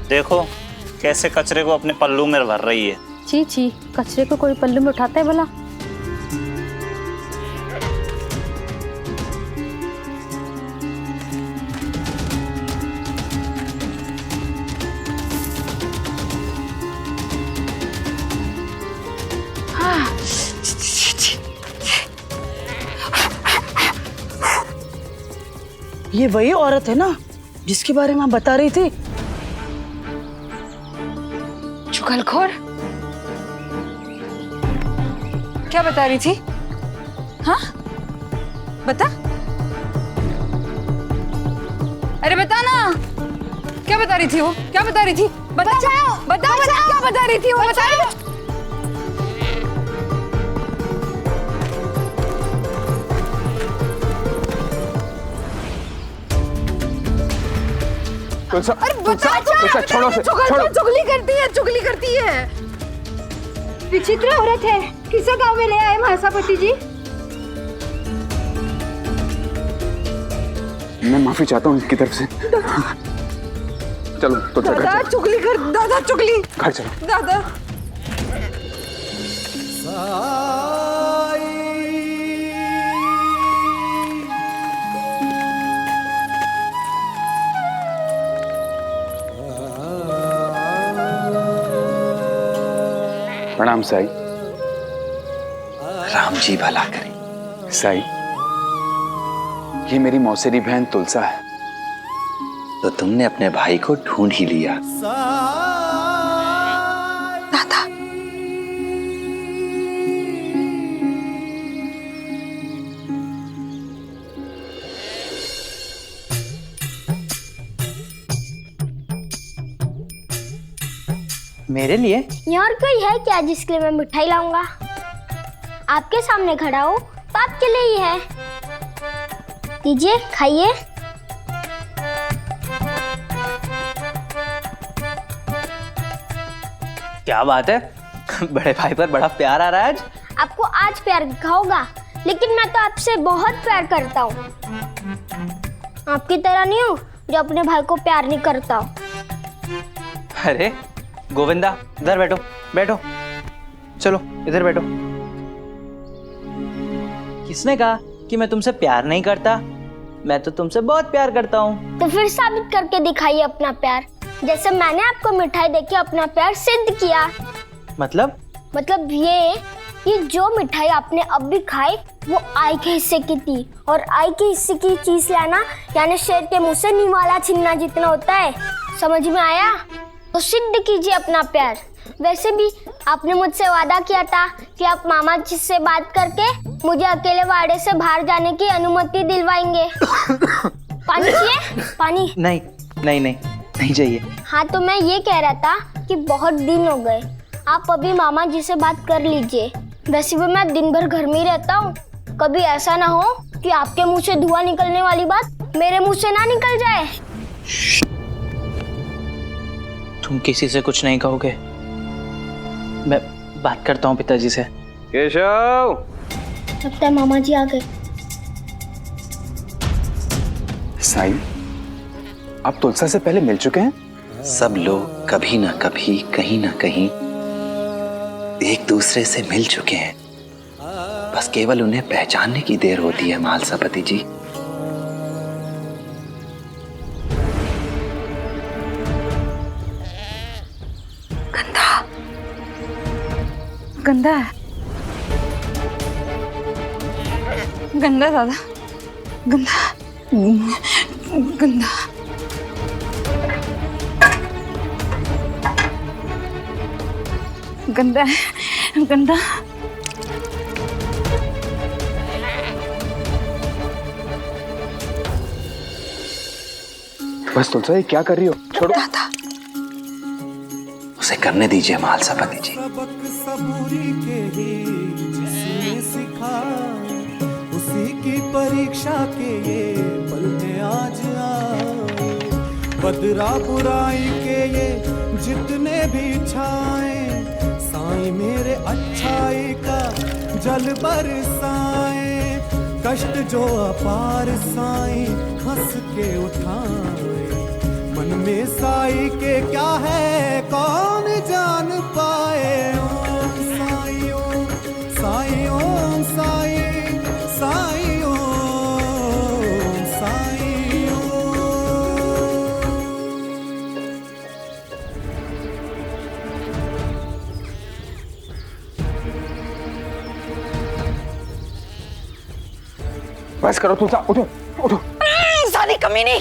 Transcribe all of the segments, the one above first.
देखो कैसे कचरे को अपने पल्लू में भर रही है। छी छी, कचरे को कोई पल्लू में उठाता है भला? ये वही औरत है ना जिसके बारे में आप बता रही थी? चुगलखोर, क्या बता रही थी? हाँ, बता। अरे बता ना, क्या बता रही थी वो? क्या बता रही थी? बता बता बता, क्या बता रही थी वो? बता। अरे बता, छोड़ो से, छोड़ो। चुगली करती है। विचित्र औरत है, किसे गांव में ले आए महासापति जी? मैं माफी चाहता हूँ इसकी तरफ से। चलो तो दादा चुगली कर, दादा चुगली। घर चलो दादा। प्रणाम साई। राम जी भला करें। साई, ये मेरी मौसेरी बहन तुलसा है। तो तुमने अपने भाई को ढूंढ ही लिया। दादा, मेरे लिए? यहाँ कोई है क्या जिसके लिए मैं मिठाई लाऊंगा? आपके सामने खड़ा हो तो आपके लिए ही है। दीजिए, खाइए। क्या बात है, बड़े भाई पर बड़ा प्यार आ रहा है आज। आपको आज प्यार दिखा होगा, लेकिन मैं तो आपसे बहुत प्यार करता हूँ। आपकी तरह नहीं हूँ जो अपने भाई को प्यार नहीं करता हूँ। अरे गोविंदा, इधर बैठो बैठो, चलो इधर बैठो। किसने कहा कि मैं तुमसे प्यार नहीं करता? मैं तो तुमसे बहुत प्यार करता हूँ। तो फिर साबित करके दिखाइए अपना प्यार, जैसे मैंने आपको मिठाई देके अपना प्यार सिद्ध किया। मतलब ये कि जो मिठाई आपने अब भी खाई वो आई के हिस्से की थी, और आई के हिस्से की चीज लाना यानी शेर के मुंह से निवाला छीनना जितना होता है। समझ में आया? तो सिद्ध कीजिए अपना प्यार। वैसे भी आपने मुझसे वादा किया था कि आप मामा जी से बात करके मुझे अकेले वाड़े से बाहर जाने की अनुमति दिलवाएंगे। पानी चाहिए? पानी? नहीं नहीं नहीं नहीं चाहिए। हाँ, तो मैं ये कह रहा था कि बहुत दिन हो गए, आप अभी मामा जी से बात कर लीजिए। वैसे भी मैं दिन भर घर में ही रहता हूँ, कभी ऐसा ना हो कि आपके मुंह से धुआं निकलने वाली बात मेरे मुंह से ना निकल जाए। तुम किसी से कुछ नहीं कहोगे? मैं बात करता हूँ पिताजी से। केशव, लगता है मामा जी आ गए। साई, आप तुलसा से पहले मिल चुके हैं? सब लोग कभी ना कभी कहीं ना कहीं एक दूसरे से मिल चुके हैं, बस केवल उन्हें पहचानने की देर होती है महासापति जी। गंदा है, गंदा दादा, गंदा गंदा। गंदा है, गंदा। बस तुलसा, ये क्या कर रही हो? छोड़ो। दादा, उसे करने दीजिए महासापति जी। सबक सबूरी के ही जिसने सिखाए, उसी की परीक्षा के ये पल में आज आए। बदरा बुराई के ये जितने भी छाए, साईं मेरे अच्छाई का जल बरसाए। कष्ट जो अपार साईं हंस के उठाए, मन मन में साई के क्या है कौन जान पाए। ओम साई ओम साई ओम साई साई ओम साई ओम। बस करो तुलसा, उठो उठो। साली कमीनी।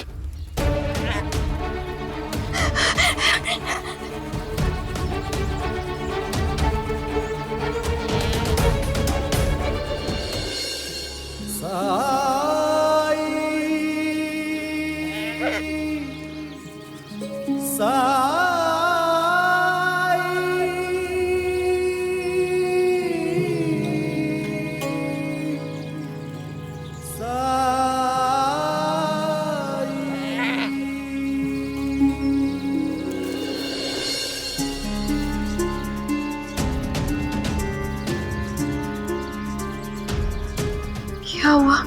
क्या हुआ?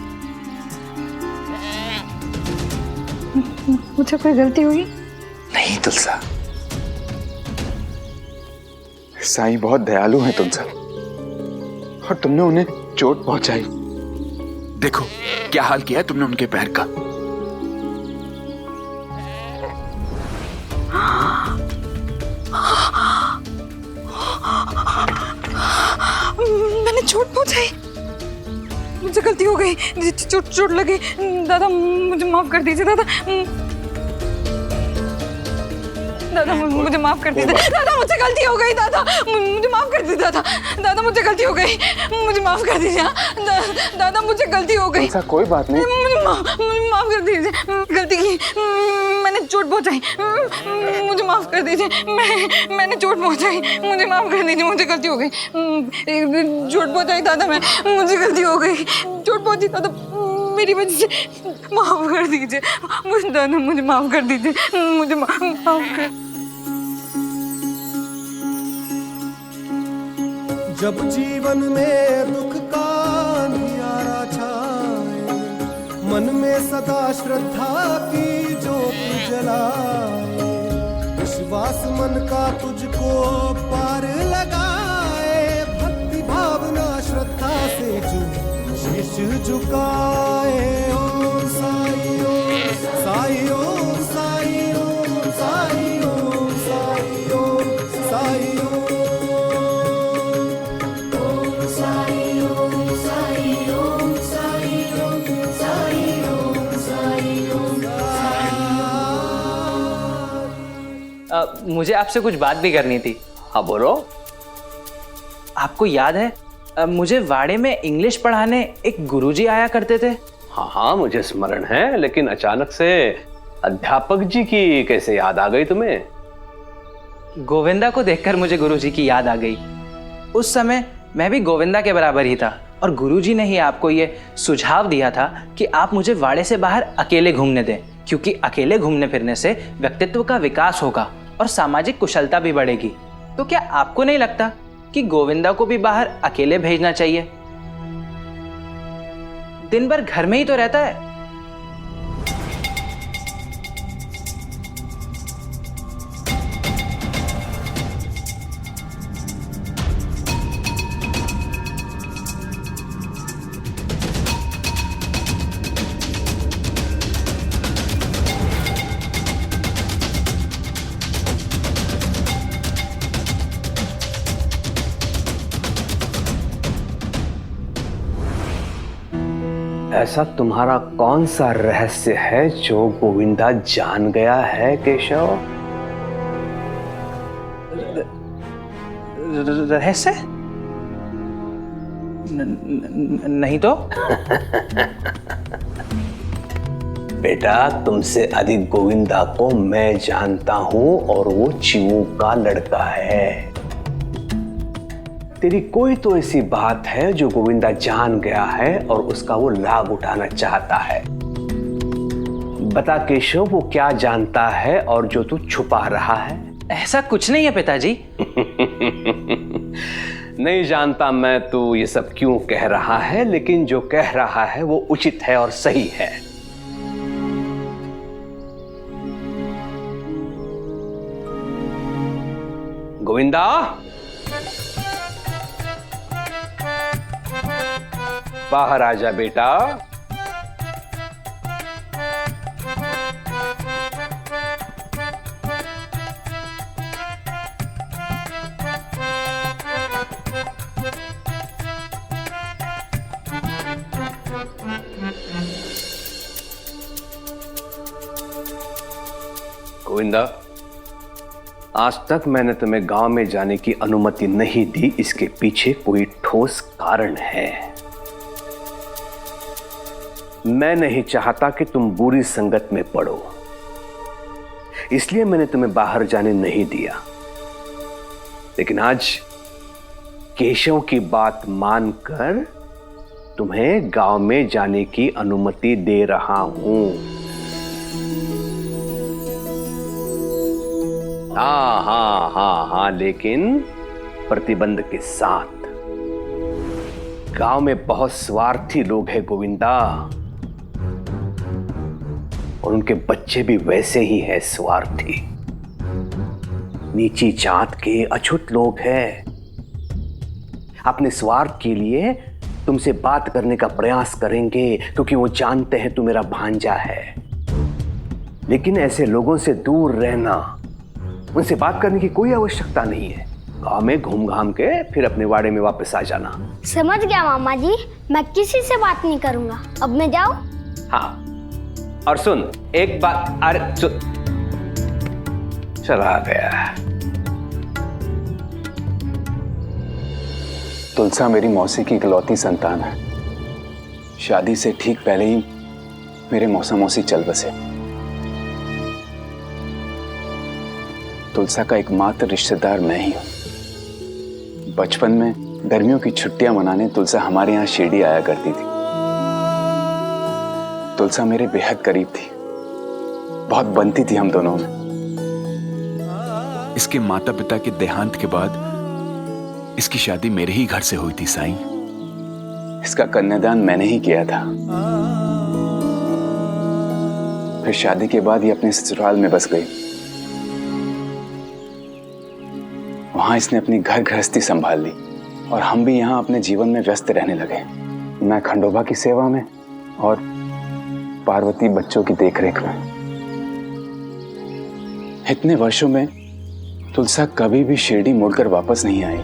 मुझे कोई गलती हुई? नहीं तुलसा, साईं बहुत दयालु हैं तुलसा, और तुमने उन्हें चोट पहुंचाई। देखो क्या हाल किया है तुमने उनके पैर का। मैंने चोट पहुंचाई, मुझे गलती हो गई, चोट लगी। दादा मुझे माफ कर दीजिए। दादा मुझे माफ कर दीजिए। दादा मुझे गलती हो गई। दादा मुझे माफ कर दीजिए। दादा मुझे गलती हो गई, मुझे माफ कर दीजिए। दादा मुझे गलती हो गई। ऐसा कोई बात नहीं, मुझे माफ कर दीजिए, गलती की, मैंने चोट पहुंचाई, मुझे माफ कर दीजिए। मैंने चोट पहुंचाई, मुझे माफ कर दीजिए, मुझे गलती हो गई। चोट पहुंचाई दादा, मुझे गलती हो गई, चोट पहुंची दादा मेरी वजह से, माफ कर दीजिए मुझे। दादा मुझे माफ कर दीजिए, मुझे माफ कर। जब जीवन में दुख का अंधियारा छाए, मन में सदा श्रद्धा की ज्योत जलाए, विश्वास मन का तुझको पार लगाए, भक्ति भावना श्रद्धा से जो शीश झुकाए। ओम साई ओम साई ओम साई ओम साई ओम साई ओम साई ओम। मुझे आपसे कुछ बात भी करनी थी। हाँ बोलो। आपको याद है मुझे वाड़े में इंग्लिश पढ़ाने एक गुरुजी आया करते थे? हाँ मुझे स्मरण है, लेकिन अचानक से अध्यापक जी की कैसे याद आ गई तुम्हें? गोविंदा को देखकर मुझे गुरुजी की याद आ गई। उस समय मैं भी गोविंदा के बराबर ही था, और गुरुजी ने ही आपको ये सुझाव दिया था कि आप मुझे वाड़े से बाहर अकेले घूमने दें, क्योंकि अकेले घूमने फिरने से व्यक्तित्व का विकास होगा और सामाजिक कुशलता भी बढ़ेगी। तो क्या आपको नहीं लगता कि गोविंदा को भी बाहर अकेले भेजना चाहिए? दिन भर घर में ही तो रहता है। ऐसा तुम्हारा कौन सा रहस्य है जो गोविंदा जान गया है केशव? रहस्य? नहीं तो। बेटा तुमसे अधिक गोविंदा को मैं जानता हूं, और वो चिऊ का लड़का है। तेरी कोई तो ऐसी बात है जो गोविंदा जान गया है और उसका वो लाभ उठाना चाहता है। बता केशव, वो क्या जानता है और जो तू छुपा रहा है? ऐसा कुछ नहीं है पिताजी। नहीं जानता मैं तू ये सब क्यों कह रहा है, लेकिन जो कह रहा है वो उचित है और सही है। गोविंदा, बाहर आजा बेटा। गोविंदा, आज तक मैंने तुम्हें गांव में जाने की अनुमति नहीं दी, इसके पीछे कोई ठोस कारण है। मैं नहीं चाहता कि तुम बुरी संगत में पड़ो, इसलिए मैंने तुम्हें बाहर जाने नहीं दिया। लेकिन आज केशव की बात मानकर तुम्हें गांव में जाने की अनुमति दे रहा हूं। हाँ, लेकिन प्रतिबंध के साथ। गांव में बहुत स्वार्थी लोग हैं गोविंदा, और उनके बच्चे भी वैसे ही हैं स्वार्थी। नीची जात के अछूत लोग हैं। अपने स्वार्थ के लिए तुमसे बात करने का प्रयास करेंगे क्योंकि वो जानते हैं तू मेरा भांजा है। लेकिन ऐसे लोगों से दूर रहना, उनसे बात करने की कोई आवश्यकता नहीं है। गांव में घूम घाम के फिर अपने वाड़े में वापस आ जाना। समझ गया मामा जी, मैं किसी से बात नहीं करूंगा। अब मैं जाऊं? हाँ, और सुन एक बात, अरे सुन, चला गया। तुलसा मेरी मौसी की इकलौती संतान है। शादी से ठीक पहले ही मेरे मौसा मौसी चल बसे। तुलसा का एकमात्र रिश्तेदार मैं ही हूं। बचपन में गर्मियों की छुट्टियां मनाने तुलसा हमारे यहाँ शिरडी आया करती थी। तुलसा मेरे बेहद करीब थी, बहुत बनती थी हम दोनों में। इसके माता पिता के देहांत के बाद इसकी शादी मेरे ही घर से हुई थी साईं। इसका कन्यादान मैंने ही किया था। फिर शादी के बाद ये अपने ससुराल में बस गई। वहां इसने अपनी घर गृहस्थी संभाल ली और हम भी यहाँ अपने जीवन में व्यस्त रहने लगे। मैं खंडोबा की सेवा में और पार्वती बच्चों की देखरेख में। इतने वर्षों में तुलसा कभी भी शिरडी मुड़कर वापस नहीं आई,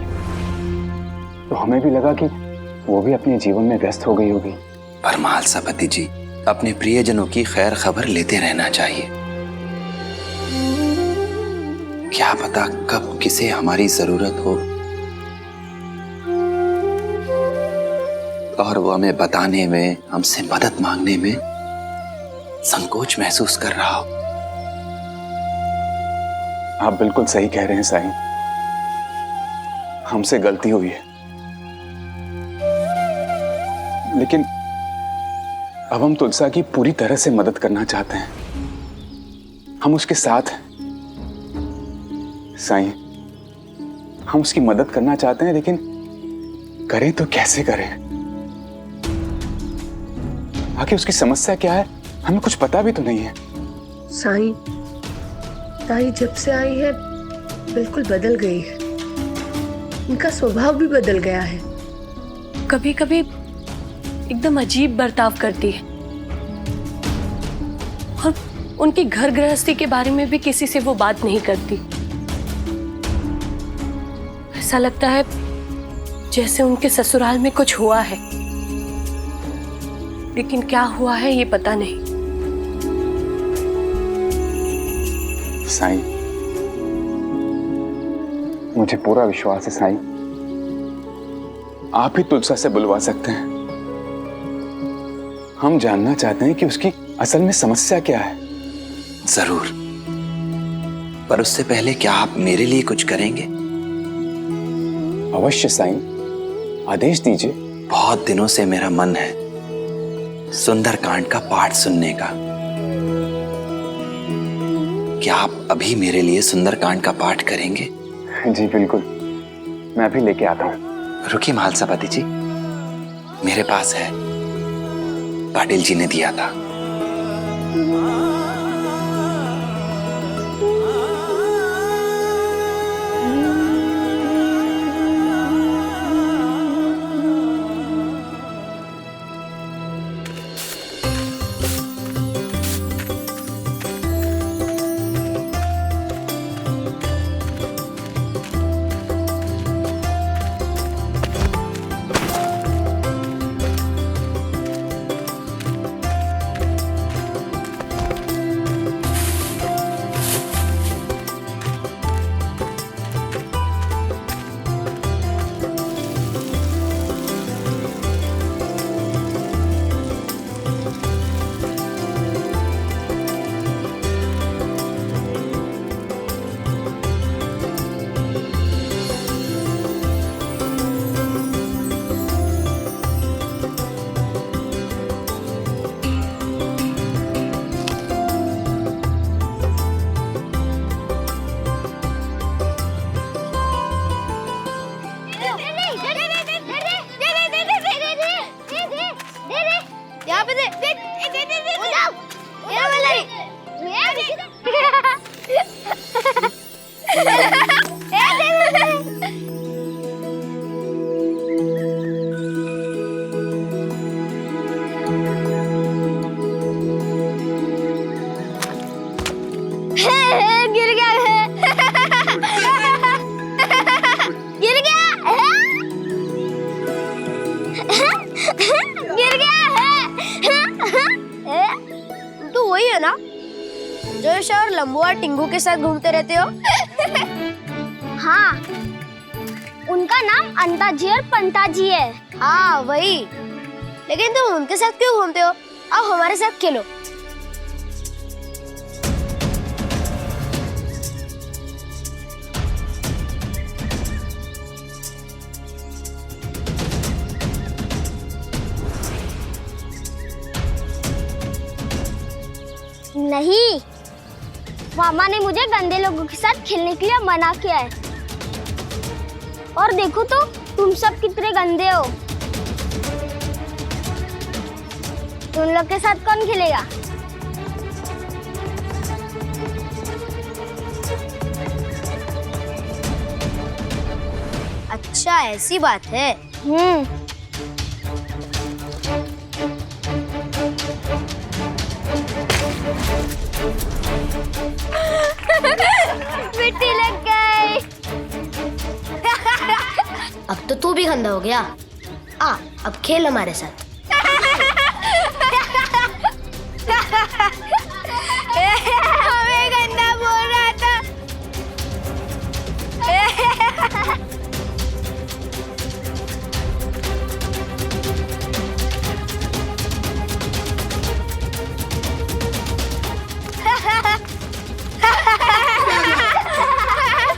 तो हमें भी लगा कि वो भी अपने जीवन में व्यस्त हो गई होगी। पर महालसापति जी, अपने प्रियजनों की खैर खबर लेते रहना चाहिए। क्या पता कब किसे हमारी जरूरत हो और वो हमें बताने में, हमसे मदद मांगने में संकोच महसूस कर रहा हो। आप बिल्कुल सही कह रहे हैं साईं, हमसे गलती हुई है। लेकिन अब हम तुलसा की पूरी तरह से मदद करना चाहते हैं। हम उसके साथ हैं साईं, हम उसकी मदद करना चाहते हैं, लेकिन करें तो कैसे करें? आखिर उसकी समस्या क्या है, हमें कुछ पता भी तो नहीं है। साईं, ताई जब से आई है बिल्कुल बदल गई है। उनका स्वभाव भी बदल गया है। कभी कभी एकदम अजीब बर्ताव करती है और उनकी घर गृहस्थी के बारे में भी किसी से वो बात नहीं करती। ऐसा लगता है जैसे उनके ससुराल में कुछ हुआ है, लेकिन क्या हुआ है ये पता नहीं। साईं, मुझे पूरा विश्वास है साईं, आप ही तुलसा से बुलवा सकते हैं। हम जानना चाहते हैं कि उसकी असल में समस्या क्या है। जरूर, पर उससे पहले क्या आप मेरे लिए कुछ करेंगे? अवश्य साईं, आदेश दीजिए। बहुत दिनों से मेरा मन है सुंदरकांड का पाठ सुनने का। क्या आप अभी मेरे लिए सुंदरकांड का पाठ करेंगे? जी बिल्कुल, मैं अभी लेके आता हूँ। रुकिए महालसापति जी, मेरे पास है, पाटिल जी ने दिया था। पे दे दे दे दे दे ये वाला गिर गया गिर गया गिर गया तो वही है ना जो शहर लंबू और टिंगू के साथ घूमते रहते हो? हाँ, उनका नाम अंताजी और पंताजी है। हाँ वही, लेकिन तुम उनके साथ क्यों घूमते हो? आओ हमारे साथ खेलो। नहीं, मामा ने मुझे गंदे लोगों के साथ खेलने के लिए मना किया है। और देखो तो तुम सब कितने गंदे हो। तुम लोग के साथ कौन खेलेगा? अच्छा ऐसी बात है। मिट्टी लग गई। अब तो तू भी गंदा हो गया। अब खेल हमारे साथ। हमें गंदा बोल रहा था।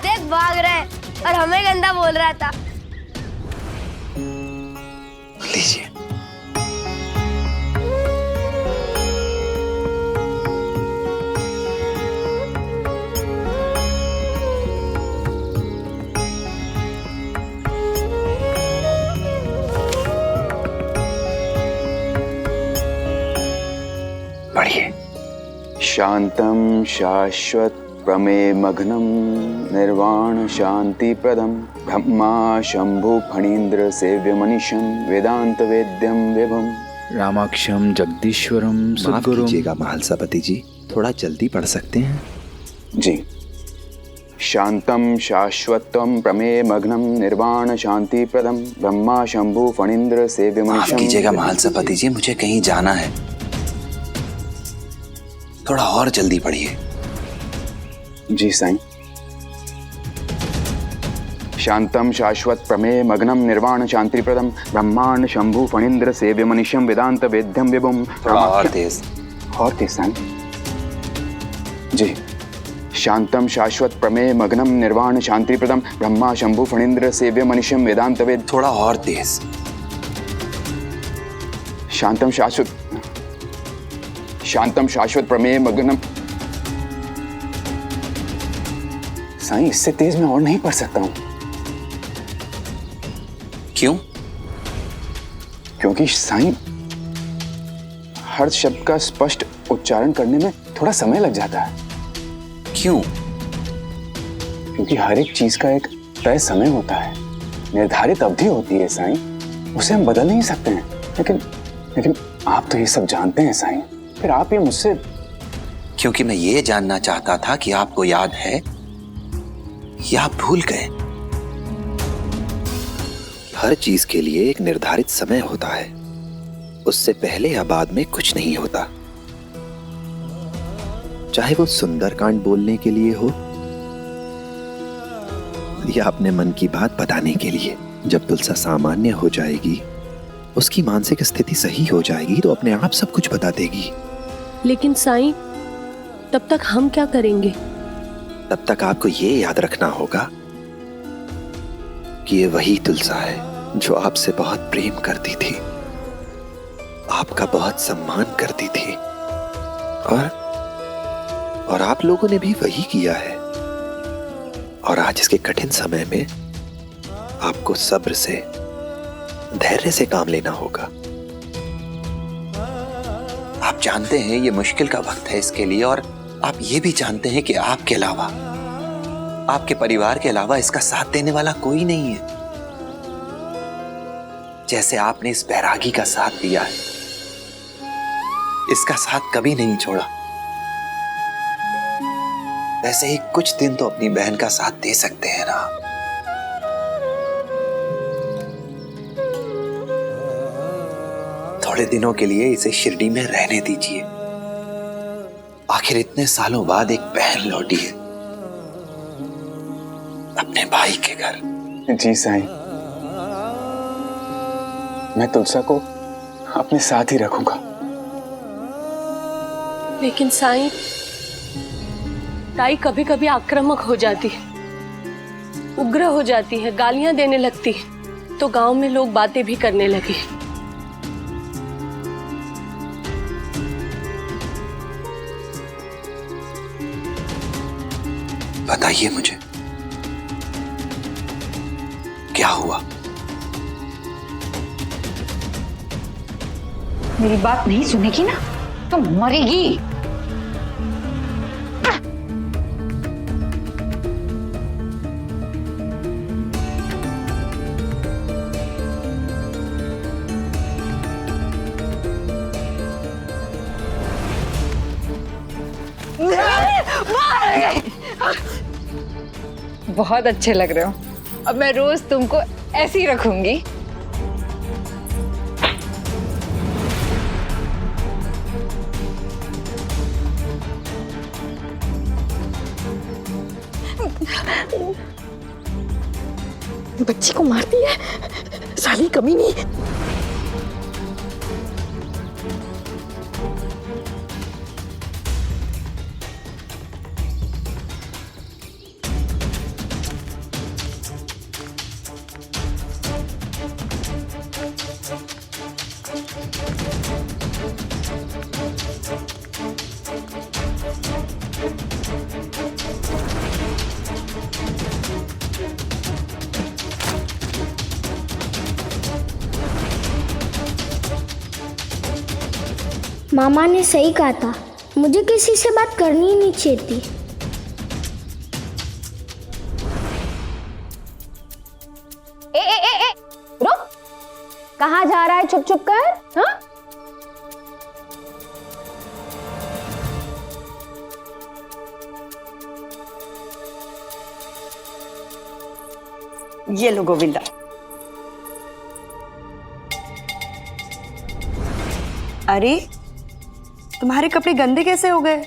देख भाग रहे और हमें गंदा बोल रहा था। लीजिए। पढ़िए। शांतम शाश्वत प्रमेय मग्नम निर्वाण शांति प्रदम ब्रह्मा शंभु फणीन्द्र सेव्य मनीषम वेदांत वेद्यम विभम रामाक्षम जगदीश्वरम माफ कीजिएगा महालसापति जी, थोड़ा जल्दी पढ़ सकते हैं? जी। शांतम शाश्वतम प्रमेय मग्नम निर्वाण शांति प्रदम ब्रह्मा शंभु फणीन्द्र सेव्य मनीषम। माफ कीजिएगा महालसापति जी, मुझे कहीं जाना है, थोड़ा और जल्दी पढ़िए। जी साईं। शांतम शाश्वत प्रमेय मग्नम निर्वाण शांति प्रदम ब्रह्मांड शंभु फणीन्द्र सेव्य मनीषम वेदांत वेद्यम विभुम। और तेज साईं। जी। शांतम शाश्वत प्रमेय मग्नम निर्वाण शांति प्रदम ब्रह्मा शंभु फणीन्द्र सेव्य मनीषम वेदांत वेद। थोड़ा और तेज। शांतम शाश्वत प्रमेय मग्नम। साईं, इससे तेज मैं और नहीं पढ़ सकता हूं। क्यों? क्योंकि साईं, हर शब्द का स्पष्ट उच्चारण करने में थोड़ा समय लग जाता है। क्यों? क्योंकि हर एक चीज का एक तय समय होता है, निर्धारित अवधि होती है साईं, उसे हम बदल नहीं सकते हैं। लेकिन आप तो ये सब जानते हैं साईं, फिर आप ये मुझसे। क्योंकि मैं ये जानना चाहता था कि आपको याद है या आप भूल गए। हर चीज के लिए एक निर्धारित समय होता है, उससे पहले या बाद में कुछ नहीं होता। चाहे वो सुंदरकांड बोलने के लिए हो या अपने मन की बात बताने के लिए। जब तुलसा सामान्य हो जाएगी, उसकी मानसिक स्थिति सही हो जाएगी, तो अपने आप सब कुछ बता देगी। लेकिन साईं, तब तक हम क्या करेंगे? तब तक आपको ये याद रखना होगा कि ये वही तुलसा है जो आपसे बहुत प्रेम करती थी, आपका बहुत सम्मान करती थी, और आप लोगों ने भी वही किया है। और आज इसके कठिन समय में आपको सब्र से, धैर्य से काम लेना होगा। आप जानते हैं ये मुश्किल का वक्त है इसके लिए, और आप ये भी जानते हैं कि आपके अलावा, आपके परिवार के अलावा इसका साथ देने वाला कोई नहीं है। जैसे आपने इस बैरागी का साथ दिया है, इसका साथ कभी नहीं छोड़ा, वैसे ही कुछ दिन तो अपनी बहन का साथ दे सकते हैं ना। थोड़े दिनों के लिए इसे शिरडी में रहने दीजिए। आखिर इतने सालों बाद एक बहन लौटी है अपने भाई के घर। जी साईं, मैं तुलसा को अपने साथ ही रखूंगा। लेकिन साईं, ताई कभी कभी आक्रामक हो जाती है, उग्र हो जाती है, गालियां देने लगती है, तो गांव में लोग बातें भी करने लगे। बताइए मुझे, क्या हुआ? मेरी बात नहीं सुनेगी ना तो मरेगी। बहुत अच्छे लग रहे हो। अब मैं रोज तुमको ऐसे ही रखूंगी। बच्ची को मारती है साली, कमी नहीं। मामा ने सही कहा था, मुझे किसी से बात करनी ही नहीं चाहिए थी। ए रुक, कहाँ जा रहा है चुप चुप कर? हाँ? ये लो गोविंदा। अरे तुम्हारे कपड़े गंदे कैसे हो गए?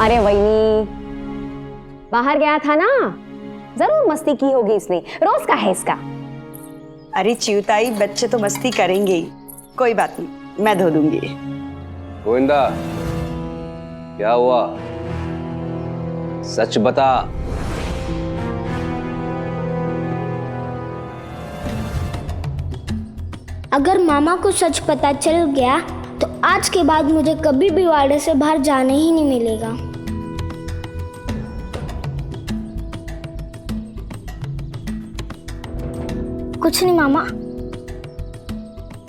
अरे वही बाहर गया था ना, जरूर मस्ती की होगी इसने, रोज का है इसका। अरे चिवताई, बच्चे तो मस्ती करेंगे ही, कोई बात नहीं, मैं धो दूंगी। गोविंदा, क्या हुआ? सच बता। अगर मामा को सच पता चल गया तो आज के बाद मुझे कभी भी वाड़े से बाहर जाने ही नहीं मिलेगा। कुछ नहीं मामा,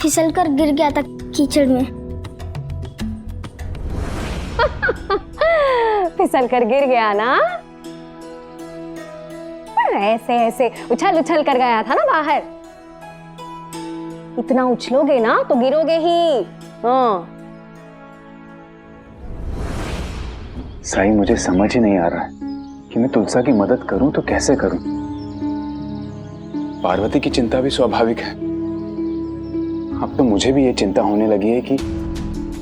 फिसल कर गिर गया था कीचड़ में। फिसल कर गिर गया ना? ऐसे ऐसे उछल उछल कर गया था ना बाहर। इतना उछलोगे ना तो गिरोगे ही। हाँ। साईं, मुझे समझ ही नहीं आ रहा है कि मैं तुलसा की मदद करूं तो कैसे करूं। पार्वती की चिंता भी स्वाभाविक है, अब तो मुझे भी ये चिंता होने लगी है कि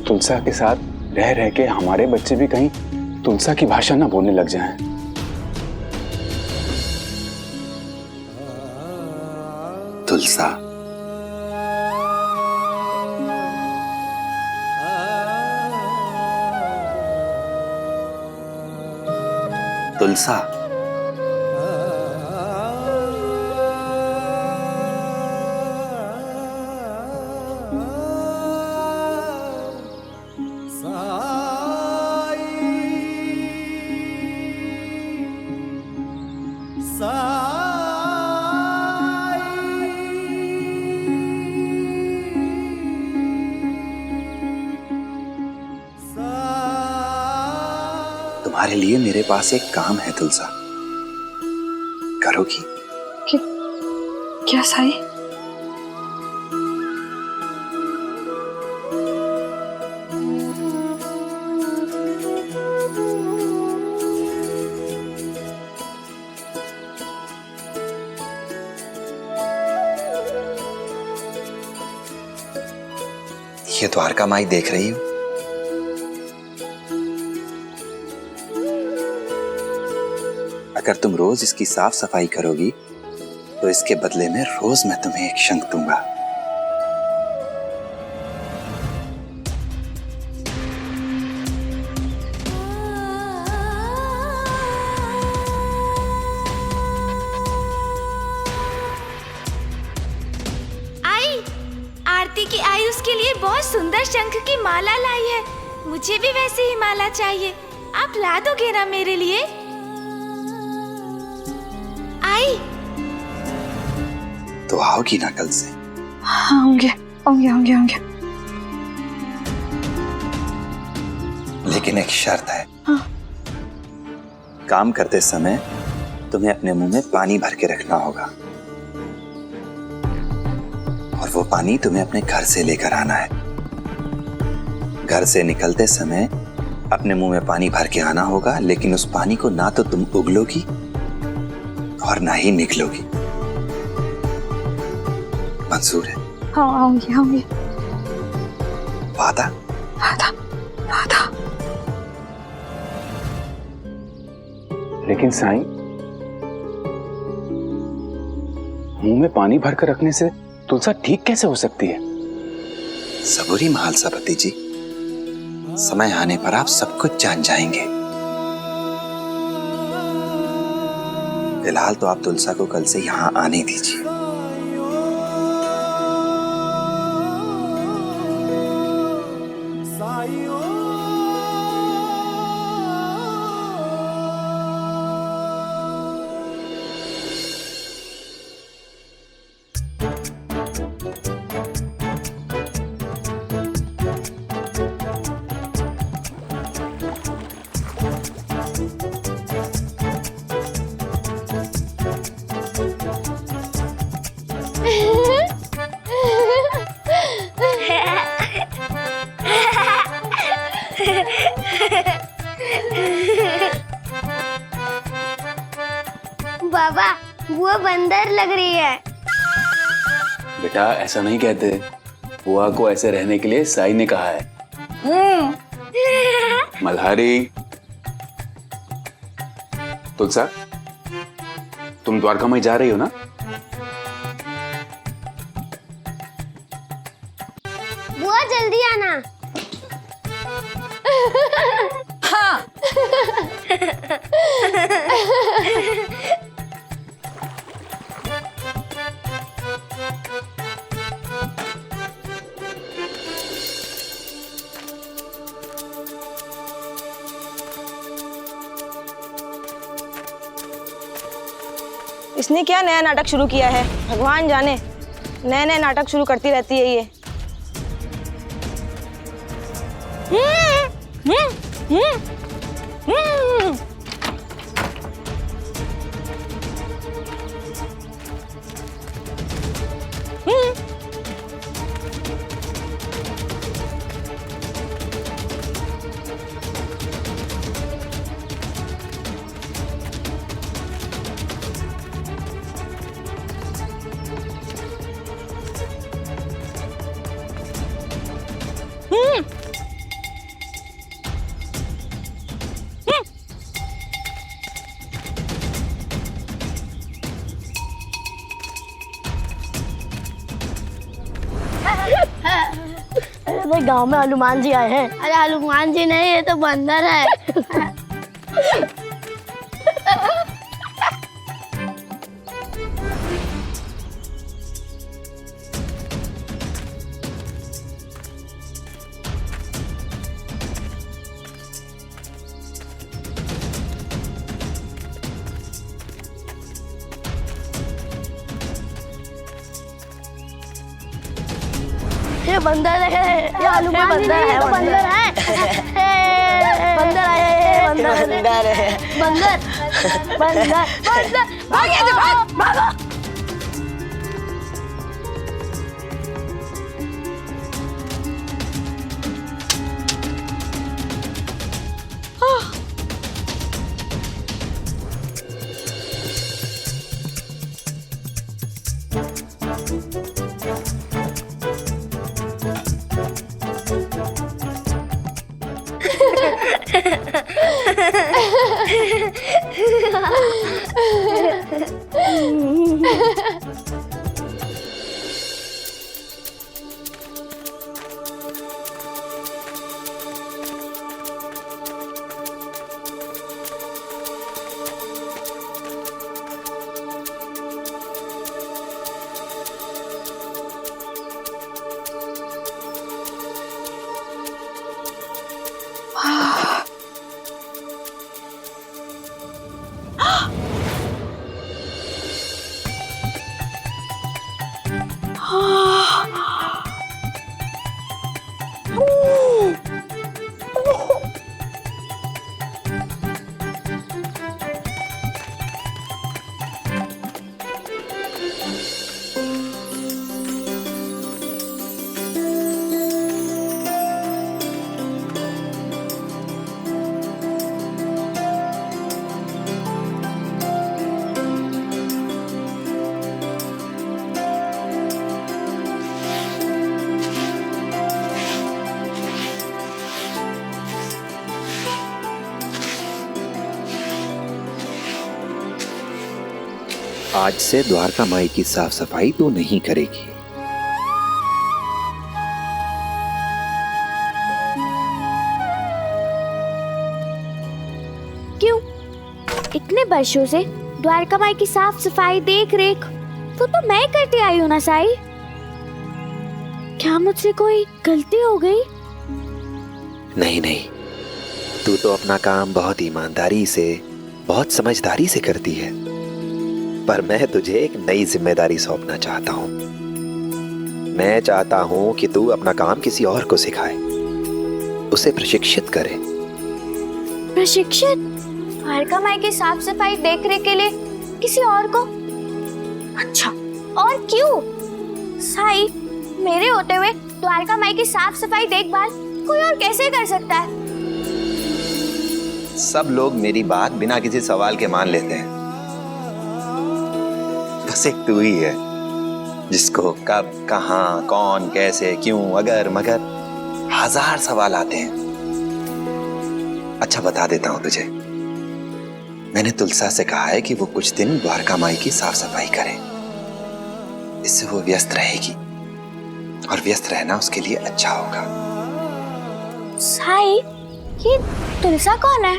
तुलसा के साथ रह रह के हमारे बच्चे भी कहीं तुलसा की भाषा ना बोलने लग जाएं। तुलसा, तुलसा, तुम्हारे लिए मेरे पास एक काम है तुलसा, करोगी? क्या साई? ये द्वारका माई देख रही हूं। अगर तुम रोज इसकी साफ सफाई करोगी तो इसके बदले में रोज मैं तुम्हें एक शंख दूंगा। आई, आरती की आई उसके लिए बहुत सुंदर शंख की माला लाई है। मुझे भी वैसी ही माला चाहिए। आप ला दोगे ना मेरे लिए? आई तो आओगी ना कल से? हाँ, आऊंगे। लेकिन एक शर्त है। हाँ। काम करते समय तुम्हें अपने मुंह में पानी भर के रखना होगा, और वो पानी तुम्हें अपने घर से लेकर आना है। घर से निकलते समय अपने मुंह में पानी भर के आना होगा, लेकिन उस पानी को ना तो तुम उगलोगी और ना ही निकलोगी। मंजूर है? हाँ, आऊंगी। वादा? वादा। लेकिन साईं, मुंह में पानी भरकर रखने से तुलसा ठीक कैसे हो सकती है? सबूरी महालसापति जी, समय आने पर आप सब कुछ जान जाएंगे। फिलहाल तो आप तुलसा को कल से यहाँ आने दीजिए। बाबा, वो बंदर लग रही है। बेटा ऐसा नहीं कहते, बुआ को ऐसे रहने के लिए साईं ने कहा है। मल्हारी, तुलसा, तुम द्वारका में जा रही हो ना? बुआ जल्दी आना। हाँ। इसने क्या नया नाटक शुरू किया है, भगवान जाने। नए नए नाटक शुरू करती रहती है ये। अरे गांव में हनुमान जी आए हैं। अरे हनुमान जी नहीं, ये तो बंदर है। ये बंदर है, ये हनुमान जी नहीं, ये तो बंदर है। बंदर आए, बंदर बंदर बंदर भाग यहाँ से, भाग भागो। आज से द्वारका माई की साफ सफाई तू नहीं करेगी। क्यों? इतने वर्षों से द्वारका माई की साफ सफाई देख रेख तो मैं करते आई हूँ ना साई। क्या मुझसे कोई गलती हो गई? नहीं नहीं, तू तो अपना काम बहुत ईमानदारी से, बहुत समझदारी से करती है, पर मैं तुझे एक नई जिम्मेदारी सौंपना चाहता हूँ। मैं चाहता हूँ कि तू अपना काम किसी और को सिखाए, उसे प्रशिक्षित करे। प्रशिक्षित? द्वारका माई की साफ सफाई देख रेख के लिए किसी और को? अच्छा, और क्यों? साई, मेरे होते हुए द्वारका माई की साफ सफाई देखभाल कोई और कैसे कर सकता है? सब लोग मेरी बात बिना किसी सवाल के मान लेते हैं, बस एक तू ही है जिसको कब, कहां, कौन, कैसे, क्यों, अगर, मगर हजार सवाल आते हैं। अच्छा बता देता हूं तुझे, मैंने तुलसा से कहा है कि वो कुछ दिन द्वारका माई की साफ सफाई करे। इससे वो व्यस्त रहेगी और व्यस्त रहना उसके लिए अच्छा होगा। साई, ये तुलसा कौन है?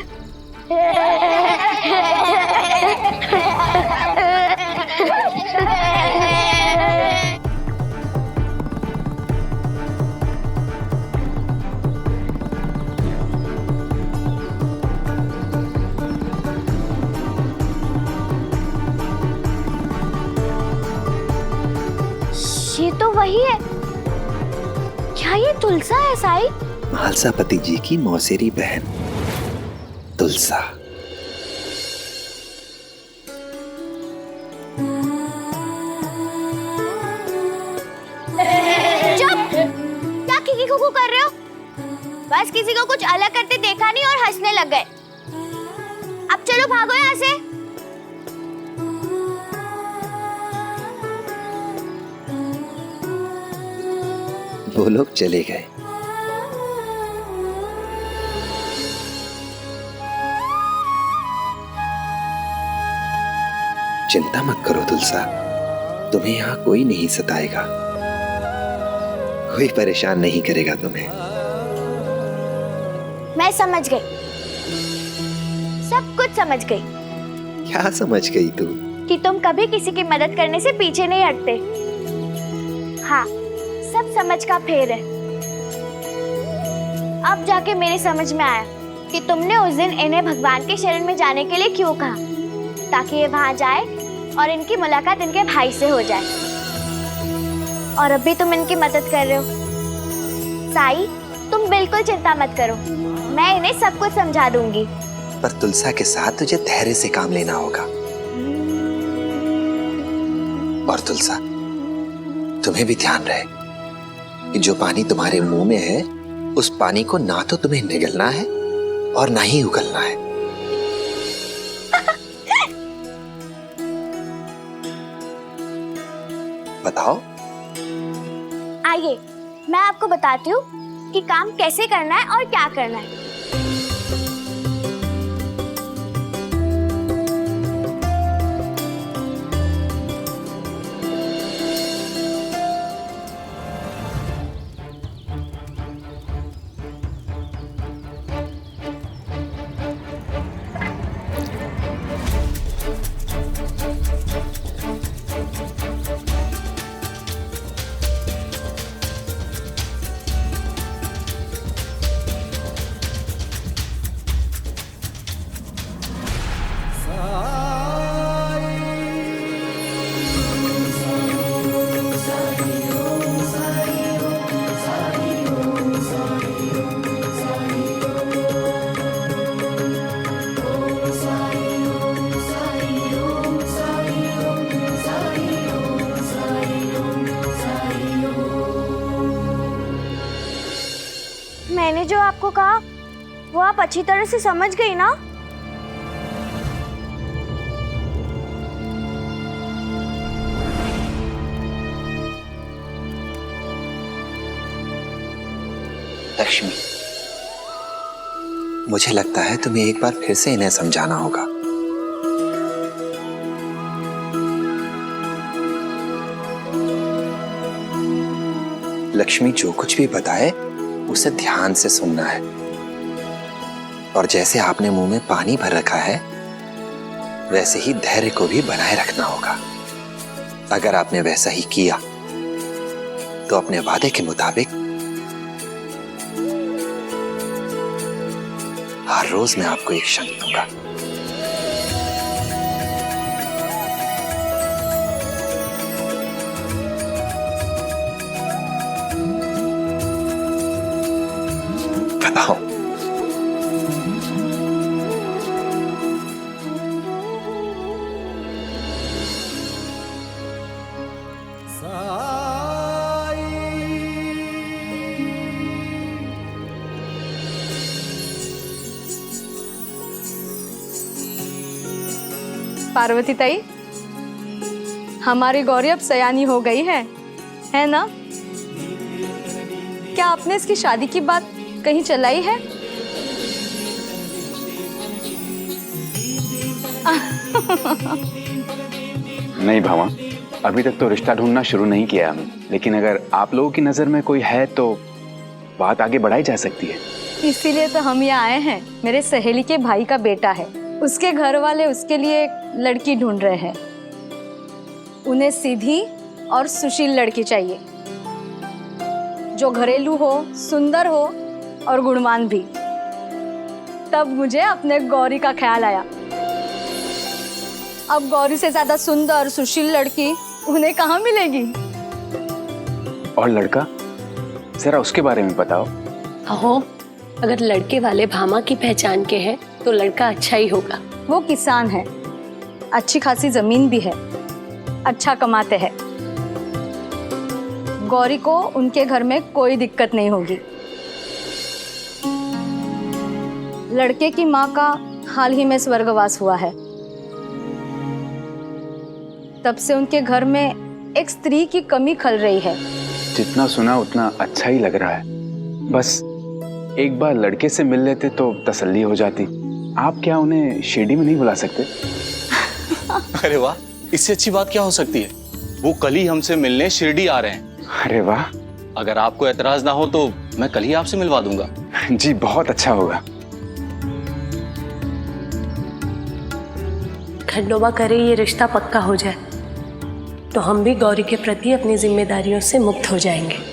ये तो वही है। क्या ये तुलसा है साई? महालसापति जी की मौसेरी बहन तुलसा। चुप! क्या किकी कुकू कर रहे हो? बस किसी को कुछ अलग करते देखा नहीं और हंसने लग गए। अब चलो भागो यहाँ से। वो लोग चले गए। चिंता मत करो तुलसा, तुम्हें यहाँ कोई नहीं सताएगा, कोई परेशान नहीं करेगा तुम्हें। मैं समझ गई, सब कुछ समझ गई। क्या समझ गई तू? कि तुम कभी किसी की मदद करने से पीछे नहीं हटते। हाँ, सब समझ का फेर है। अब जाके मेरे समझ में आया कि तुमने उस दिन इन्हें भगवान के शरण में जाने के लिए क्यों कहा, ताकि ये वहां जाए और इनकी मुलाकात इनके भाई से हो जाए। और अभी तुम इनकी मदद कर रहे हो। साई, तुम बिल्कुल चिंता मत करो, मैं इन्हें सब कुछ समझा दूंगी। पर तुलसा के साथ तुझे धैर्य से काम लेना होगा। और तुलसा, तुम्हें भी ध्यान रहे कि जो पानी तुम्हारे मुंह में है उस पानी को ना तो तुम्हें निगलना है और ना ही उगलना है। बताओ। आइए मैं आपको बताती हूँ कि काम कैसे करना है और क्या करना है। मैंने जो आपको कहा वो आप अच्छी तरह से समझ गई ना? लक्ष्मी, मुझे लगता है तुम्हें एक बार फिर से इन्हें समझाना होगा। लक्ष्मी जो कुछ भी बताए उसे ध्यान से सुनना है, और जैसे आपने मुंह में पानी भर रखा है वैसे ही धैर्य को भी बनाए रखना होगा। अगर आपने वैसा ही किया तो अपने वादे के मुताबिक हर रोज मैं आपको एक शंख दूंगा। बताओ। पार्वती ताई, हमारी गौरी अब सयानी हो गई है ना? क्या आपने इसकी शादी की बात कहीं चलाई है? नहीं भावा, अभी तक तो रिश्ता ढूंढना शुरू नहीं किया हमने, लेकिन अगर आप लोगों की नजर में कोई है तो बात आगे बढ़ाई जा सकती है। इसीलिए तो हम यहाँ आए हैं। मेरे सहेली के भाई का बेटा है, उसके घर वाले उसके लिए एक लड़की ढूंढ रहे हैं। उन्हें सीधी और सुशील लड़की चाहिए, जो घरेलू हो, सुंदर हो और गुणवान भी। तब मुझे अपने गौरी का ख्याल आया। अब गौरी से ज्यादा सुंदर सुशील लड़की उन्हें कहाँ मिलेगी? और लड़का, जरा उसके बारे में बताओ। अहो, अगर लड़के वाले भामा की पहचान के हैं तो लड़का अच्छा ही होगा। वो किसान है, अच्छी खासी जमीन भी है, अच्छा कमाते हैं। गौरी को उनके घर में कोई दिक्कत नहीं होगी। लड़के की माँ का हाल ही में स्वर्गवास हुआ है, तब से उनके घर में एक स्त्री की कमी खल रही है। जितना सुना उतना अच्छा ही लग रहा है। बस एक बार लड़के से मिल लेते तो तसल्ली हो जाती। आप क्या उन्हें शिरडी में नहीं बुला सकते? अरे वाह, इससे अच्छी बात क्या हो सकती है? वो कल ही हमसे मिलने शिरडी आ रहे हैं। अरे वाह। अगर आपको एतराज ना हो तो मैं कल ही आपसे मिलवा दूंगा। जी बहुत अच्छा होगा। खंडोबा करे ये रिश्ता पक्का हो जाए तो हम भी गौरी के प्रति अपनी जिम्मेदारियों से मुक्त हो जाएंगे।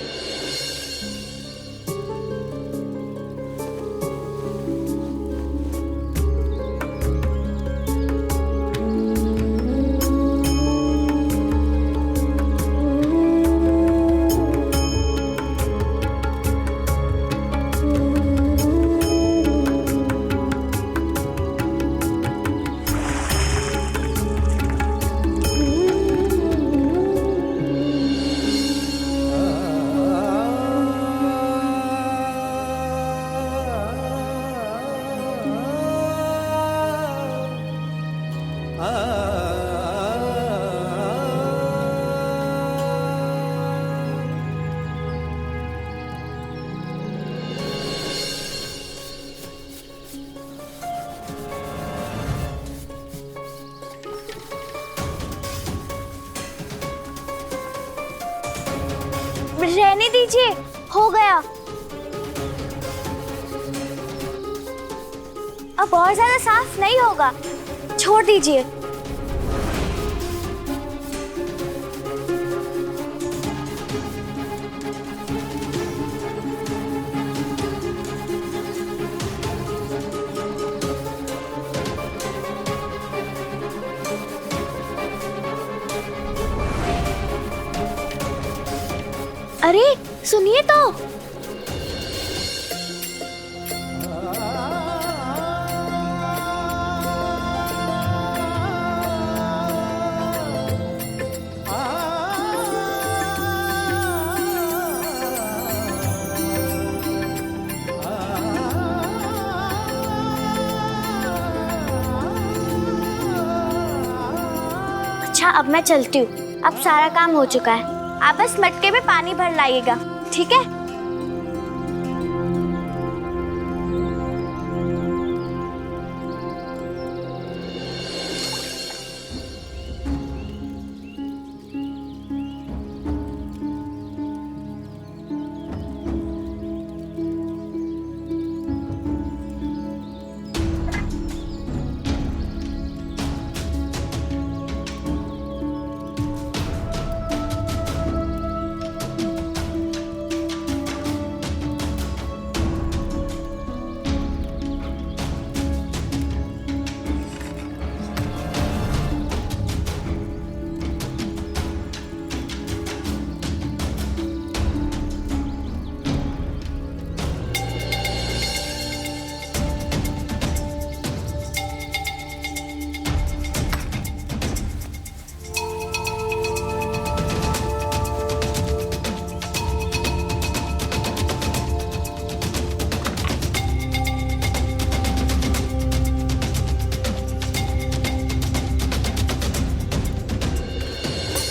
रहने दीजिए, हो गया। अब और ज्यादा साफ नहीं होगा, छोड़ दीजिए। अरे सुनिए तो। अच्छा अब मैं चलती हूँ, अब सारा काम हो चुका है। आप बस मटके में पानी भर लाइएगा, ठीक है?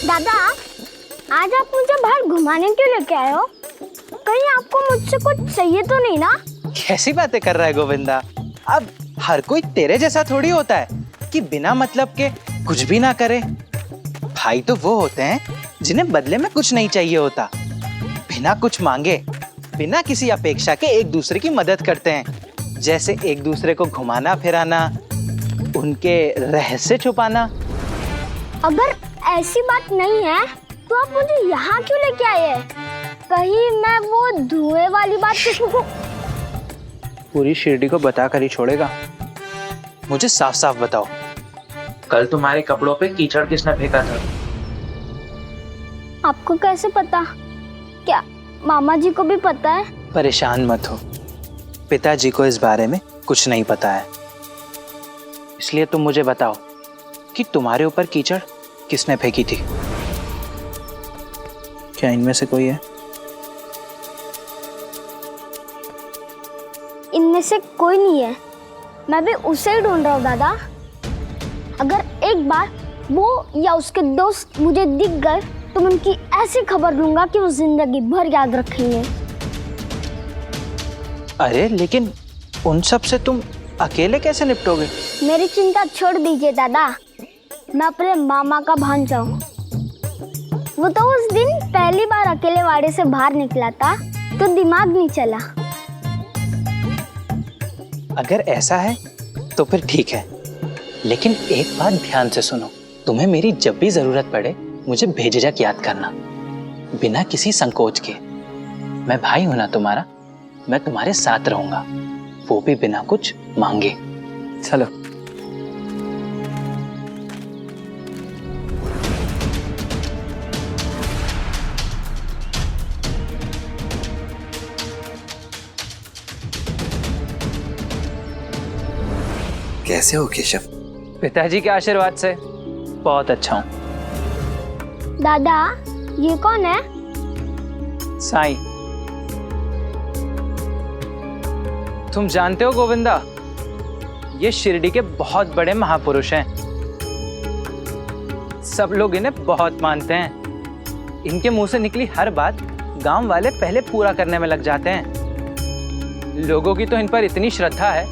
दादा, आज आप मुझे बाहर घुमाने क्यों लेके आए हो? कहीं आपको मुझसे कुछ चाहिए तो नहीं ना? कैसी बातें कर रहा है गोविंदा? अब हर कोई तेरे जैसा थोड़ी होता है कि बिना मतलब के कुछ भी ना करे। भाई तो वो होते हैं जिन्हें बदले में कुछ नहीं चाहिए होता, बिना कुछ मांगे, बिना किसी अपेक्षा के एक दूसरे की मदद करते हैं। जैसे एक दूसरे को घुमाना फिराना, उनके रहस्य छुपाना। अगर ऐसी बात नहीं है तो आप मुझे यहाँ क्यों लेके आए हैं? कहीं मैं वो धुएं वाली बात किसी को... पूरी शिरडी को बता कर ही छोड़ेगा। मुझे साफ साफ बताओ, कल तुम्हारे कपड़ों पे कीचड़ किसने फेंका था? आपको कैसे पता? क्या मामा जी को भी पता है? परेशान मत हो, पिताजी को इस बारे में कुछ नहीं पता है। इसलिए तुम मुझे बताओ कि तुम्हारे ऊपर कीचड़ किसने फेंकी थी? क्या इनमें से कोई है? इनमें से कोई नहीं है, मैं भी उसे ही ढूंढ रहा हूँ दादा। अगर एक बार वो या उसके दोस्त मुझे दिख गए तो मैं उनकी ऐसी खबर लूंगा कि वो जिंदगी भर याद रखेंगे। अरे लेकिन उन सब से तुम अकेले कैसे निपटोगे? मेरी चिंता छोड़ दीजिए दादा, मैं अपने मामा का भांजा हूँ। वो तो उस दिन पहली बार अकेले वाड़े से बाहर निकला था तो दिमाग नहीं चला। अगर ऐसा है तो फिर ठीक है, लेकिन एक बात ध्यान से सुनो, तुम्हें मेरी जब भी जरूरत पड़े मुझे बेझिझक याद करना, बिना किसी संकोच के। मैं भाई हूं ना तुम्हारा, मैं तुम्हारे साथ रहूंगा, वो भी बिना कुछ मांगे। चलो। कैसे हो केशव? पिताजी के आशीर्वाद से बहुत अच्छा हूँ। दादा, ये कौन है? साईं। तुम जानते हो गोविंदा, ये शिरडी के बहुत बड़े महापुरुष हैं। सब लोग इन्हें बहुत मानते हैं। इनके मुंह से निकली हर बात गांव वाले पहले पूरा करने में लग जाते हैं। लोगों की तो इन पर इतनी श्रद्धा है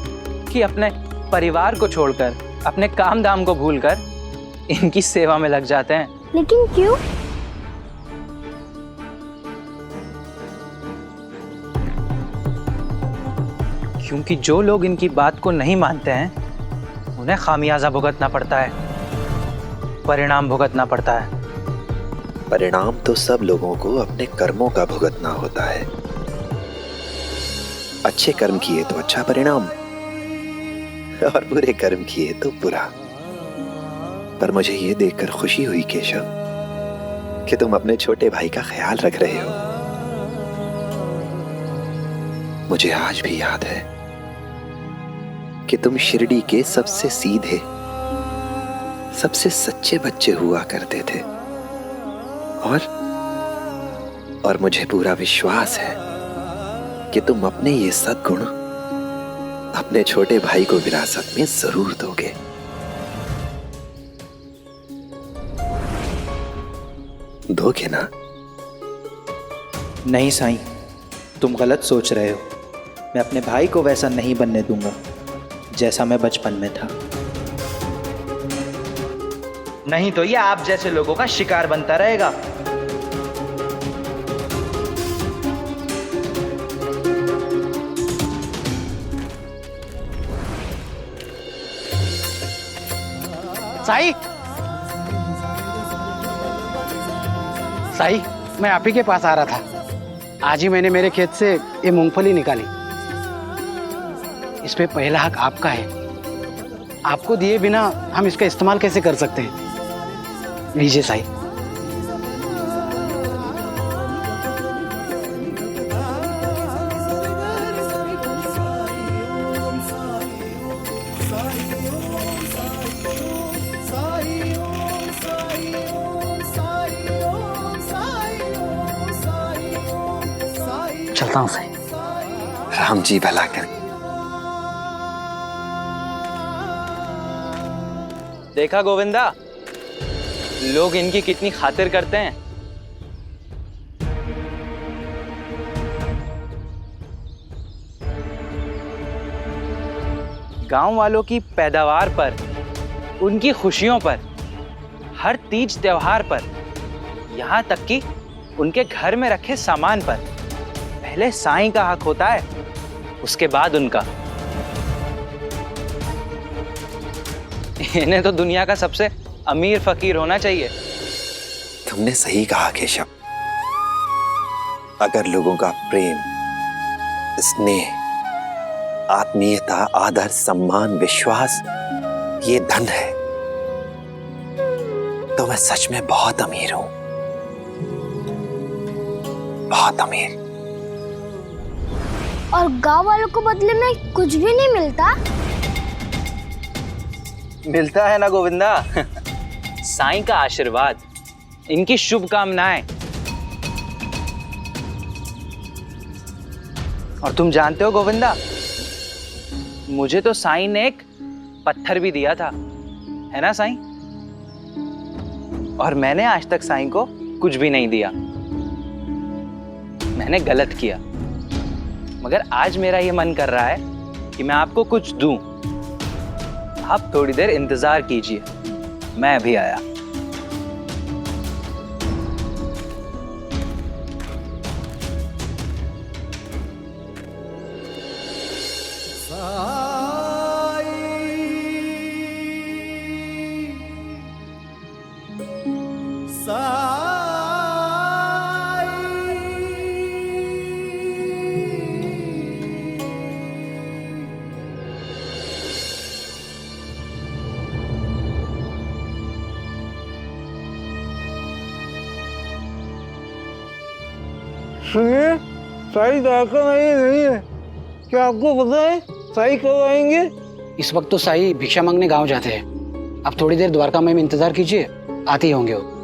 कि अपने परिवार को छोड़कर, अपने काम धाम को भूलकर इनकी सेवा में लग जाते हैं। लेकिन क्यों? क्योंकि जो लोग इनकी बात को नहीं मानते हैं उन्हें खामियाजा भुगतना पड़ता है, परिणाम भुगतना पड़ता है। परिणाम तो सब लोगों को अपने कर्मों का भुगतना होता है। अच्छे कर्म किए तो अच्छा परिणाम, और बुरे कर्म किए तो बुरा। पर मुझे ये देखकर खुशी हुई केशव कि तुम अपने छोटे भाई का ख्याल रख रहे हो। मुझे आज भी याद है कि तुम शिरडी के सबसे सीधे, सबसे सच्चे बच्चे हुआ करते थे, और मुझे पूरा विश्वास है कि तुम अपने ये सद्गुण अपने छोटे भाई को विरासत में जरूर दोगे। दोगे ना? नहीं साईं, तुम गलत सोच रहे हो। मैं अपने भाई को वैसा नहीं बनने दूंगा जैसा मैं बचपन में था। नहीं तो ये आप जैसे लोगों का शिकार बनता रहेगा। साई, साई, मैं आप ही के पास आ रहा था। आज ही मैंने मेरे खेत से ये मूंगफली निकाली। इस पे पहला हक आपका है। आपको दिए बिना हम इसका इस्तेमाल कैसे कर सकते हैं? लीजिए साई। चलता हूँ साई। राम जी भला कर। देखा गोविंदा, लोग इनकी कितनी खातिर करते हैं। गांव वालों की पैदावार पर, उनकी खुशियों पर, हर तीज त्योहार पर, यहां तक कि उनके घर में रखे सामान पर पहले साईं का हक होता है, उसके बाद उनका। इन्हें तो दुनिया का सबसे अमीर फकीर होना चाहिए। तुमने सही कहा केशव। अगर लोगों का प्रेम, स्नेह, आत्मीयता, आदर, सम्मान, विश्वास ये धन है, तो मैं सच में बहुत अमीर हूं, बहुत अमीर। और गांव वालों को बदले में कुछ भी नहीं मिलता? मिलता है ना गोविंदा। साईं का आशीर्वाद, इनकी शुभकामनाएं। और तुम जानते हो गोविंदा, मुझे तो साईं ने एक पत्थर भी दिया था, है ना साईं? और मैंने आज तक साईं को कुछ भी नहीं दिया। मैंने गलत किया, मगर आज मेरा ये मन कर रहा है कि मैं आपको कुछ दूं। आप थोड़ी देर इंतजार कीजिए, मैं अभी आया। सुनिए, साई दाका नहीं है। क्या आपको पता है साई कब आएंगे? इस वक्त तो साई भिक्षा मांगने गांव जाते हैं। अब थोड़ी देर द्वारका में इंतजार कीजिए, आते ही होंगे वो।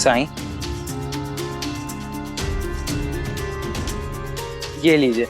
साईं, ये लीजिए।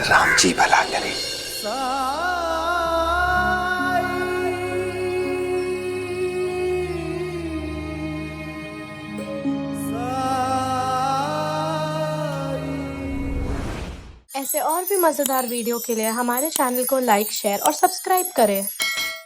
राम जी भला करे। ऐसे और भी मज़ेदार वीडियो के लिए हमारे चैनल को लाइक, शेयर और सब्सक्राइब करें।